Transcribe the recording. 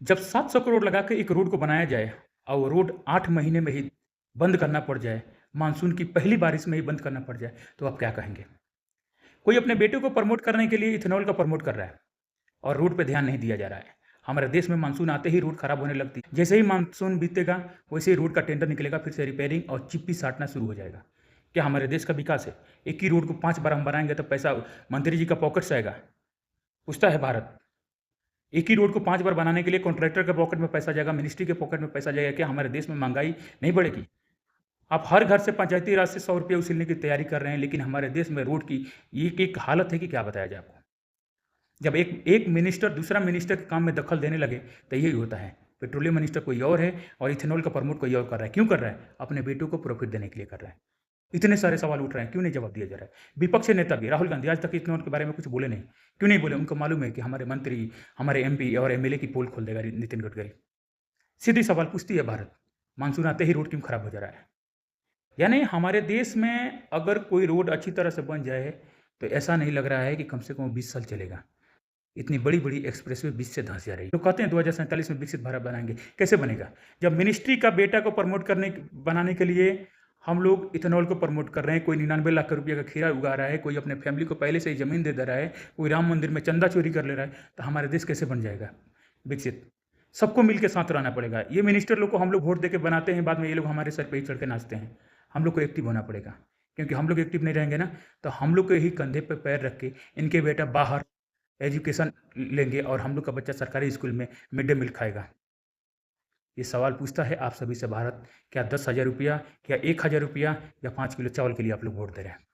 जब 700 करोड़ लगा के एक रोड को बनाया जाए और वो रोड 8 महीने में ही बंद करना पड़ जाए, मानसून की पहली बारिश में ही बंद करना पड़ जाए, तो आप क्या कहेंगे? कोई अपने बेटे को प्रमोट करने के लिए इथेनॉल का प्रमोट कर रहा है और रोड पे ध्यान नहीं दिया जा रहा है। हमारे देश में मानसून आते ही रोड खराब होने लगती है। जैसे ही मानसून बीतेगा, वैसे ही रोड का टेंडर निकलेगा, फिर से रिपेयरिंग और चिप्पी साटना शुरू हो जाएगा। क्या हमारे देश का विकास है? एक ही रोड को 5 बार हम बनाएँगे तो पैसा मंत्री जी का पॉकेट से आएगा? पूछता है भारत। एक ही रोड को 5 बार बनाने के लिए कॉन्ट्रैक्टर के पॉकेट में पैसा जाएगा, मिनिस्ट्री के पॉकेट में पैसा जाएगा। क्या हमारे देश में महँगाई नहीं बढ़ेगी? आप हर घर से पंचायती राज से 100 रुपये वसूलने की तैयारी कर रहे हैं, लेकिन हमारे देश में रोड की एक हालत है कि क्या बताया जाए आपको। जब एक एक मिनिस्टर दूसरा मिनिस्टर के काम में दखल देने लगे, तो यही होता है। पेट्रोलियम मिनिस्टर कोई और है और इथेनॉल का प्रमोट कोई और कर रहा है। क्यों कर रहा है? अपने बेटों को प्रॉफिट देने के लिए कर रहा है। इतने सारे सवाल उठ रहे हैं, क्यों नहीं जवाब दिया जा रहा है? विपक्ष के नेता भी राहुल गांधी आज तक इथेनॉल के बारे में कुछ बोले नहीं। क्यों नहीं बोले? उनको मालूम है कि हमारे मंत्री, हमारे एमपी और एमएलए की पोल खोल देगा नितिन गडकरी। सीधी सवाल पूछती है भारत, मानसून आते ही रोड क्यों खराब हो जा रहा है? यानी हमारे देश में अगर कोई रोड अच्छी तरह से बन जाए, तो ऐसा नहीं लग रहा है कि कम से कम 20 साल चलेगा। इतनी बड़ी-बड़ी एक्सप्रेसवे बीच से धँस जा रही है। लोग कहते हैं 2047 में विकसित भारत बनाएँगे, कैसे बनेगा? जब मिनिस्ट्री का बेटा को प्रमोट बनाने के लिए हम लोग इथेनॉल को प्रमोट कर रहे हैं, कोई 99 लाख रुपए का खीरा उगा रहा है, कोई अपने फैमिली को पहले से ही ज़मीन दे दे रहा है, कोई राम मंदिर में चंदा चोरी कर ले रहा है, तो हमारा देश कैसे बन जाएगा विकसित? सबको मिल के साथ रहना पड़ेगा। ये मिनिस्टर लोग को हम लोग वोट देके बनाते हैं, बाद में ये लोग हमारे सर पे ही चढ़ के नाचते हैं। हम लोग को एक्टिव होना पड़ेगा, क्योंकि हम लोग एक्टिव नहीं रहेंगे ना, तो हम लोग के ही कंधे पे पैर रख के इनके बेटा बाहर एजुकेशन लेंगे और हम लोग का बच्चा सरकारी स्कूल में मिड डे मील खाएगा। ये सवाल पूछता है आप सभी से भारत, क्या 10,000 रुपया, क्या 1,000 रुपया या 5 किलो चावल के लिए आप लोग वोट दे रहे हैं?